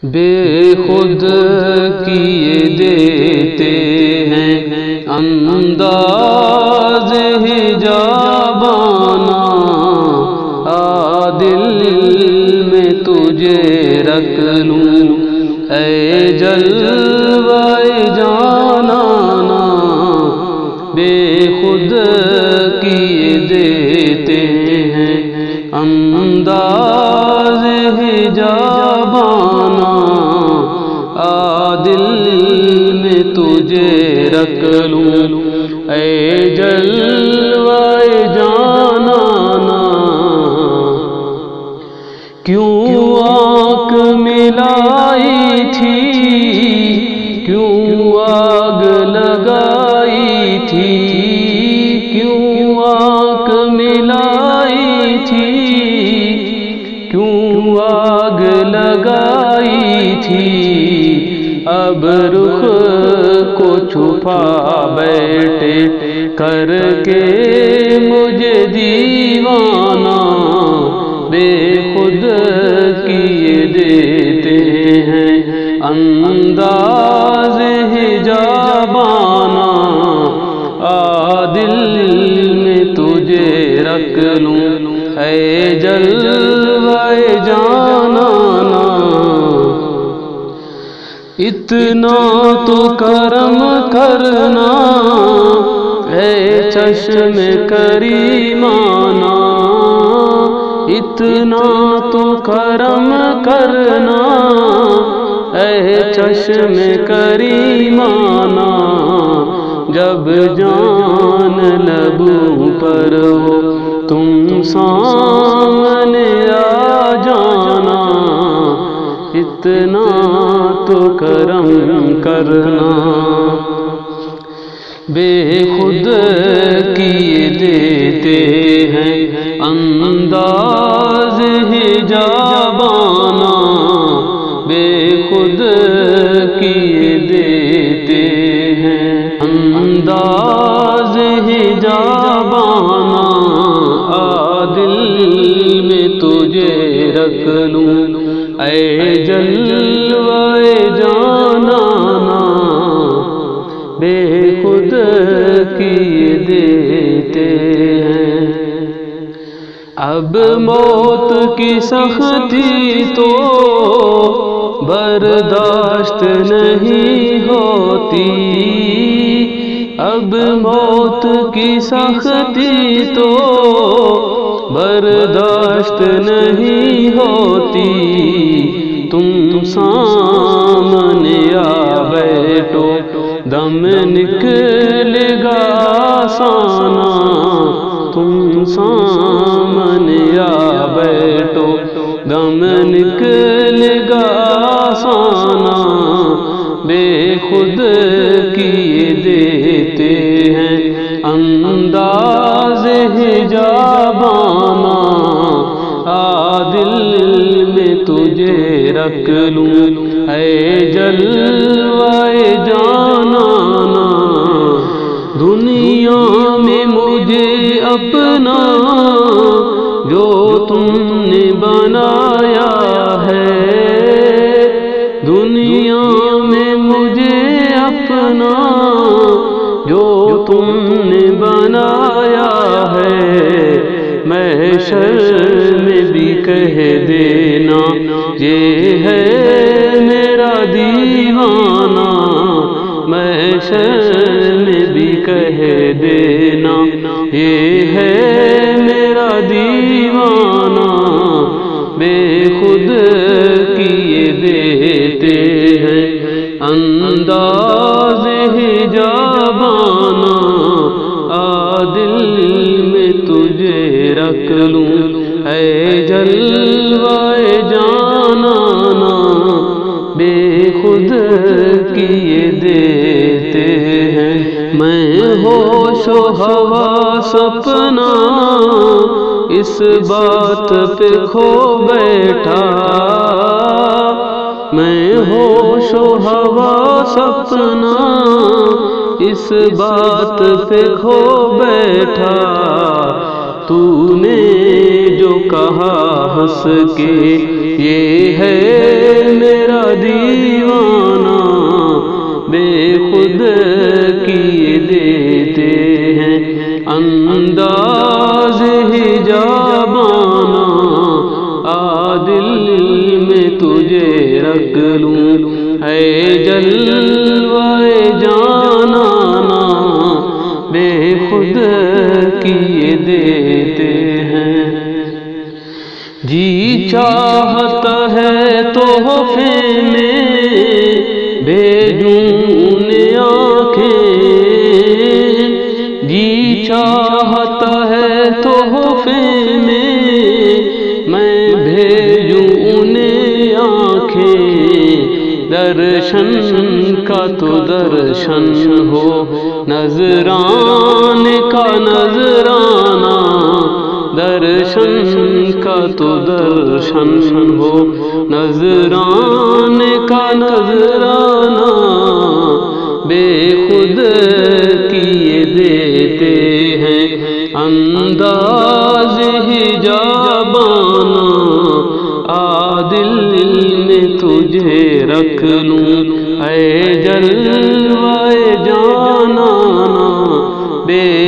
بے خود کیے دیتے ہیں انداز حجابانہ، دل میں تجھے رکھ لوں اے جلوہ جانانا، بے خود کیے دیتے ہیں انداز حجابانہ، دل میں تجھے رکھ لوں اے جلوہ جانانا، کیوں آنکھ ملائی تھی، کیوں آگ لگائی تھی، کیوں آنکھ ملائی تھی، کیوں آگ لگائی تھی، اب رخ کو چھپا بیٹھے کر کے مجھے دیوانہ، بے خود کیے دیتے ہیں انداز حجابانہ، دل میں تجھے رکھ لوں اے جلوہ جانانا، اتنا تو کرم کرنا اے چشم کریمانہ، اتنا تو کرم کرنا اے چشم کریمانہ، جب جان لبوں پر ہو تم سامنے آ جانا، اتنا تو کرم کرنا، بے خود کیے دیتے ہیں انداز حجابانہ، بے خود کیے دیتے ہیں انداز حجابانہ، دل میں تجھے رکھ لوں اے جلوہ جانانا، بے خود کیے دیتے ہیں، اب موت کی سختی تو برداشت نہیں ہوتی، اب موت کی سختی تو برداشت نہیں ہوتی، تم سامنے آ بیٹھو دم نکلے گا آسانہ، تم سامنے آ بیٹھو دم نکلے گا آسانہ، بے خود کیے دیتے ہیں انداز حجابانہ، دل میں تجھے رکھ لوں اے جلوہ جانانا، دنیا میں مجھے اپنا جو تم نے بنایا ہے، دنیا میں مجھے اپنا جو تم نے بنایا ہے، محشر میں بھی کہہ دینا یہ ہے میرا دیوانہ، محشر میں بھی کہہ دینا یہ ہے میرا دیوانہ، بے خود کیے دیتے ہیں انداز حجابانہ، دل میں تجھے رکھ لوں اے جلوہ جانانا، بے خود کیے دیتے ہیں، میں ہوش و حواس اپنا اس بات پہ کھو بیٹھا، میں ہوش و حواس اپنا اس بات پہ کھو بیٹھا، تو نے جو کہا ہنس کے یہ ہے میرا میں تجھے رکھ لوں، اے جلوے جانانا بے خود کیے دیتے ہیں۔ جی چاہتا ہے تحفے میں بھیجوں انہیں آنکھیں، جی چاہتا ہے تحفے میں بھیجوں انہیں آنکھیں، درشن کا تو درشن ہو، نظرانے کا نظرانہ، درشن کا تو درشن ہو، نظرانے کا نظرانہ بے خود کیے دیتے ہیں۔ انداز حجابانہ عادل میں تجھے رکھ لوں، اے جلوے جانانا بے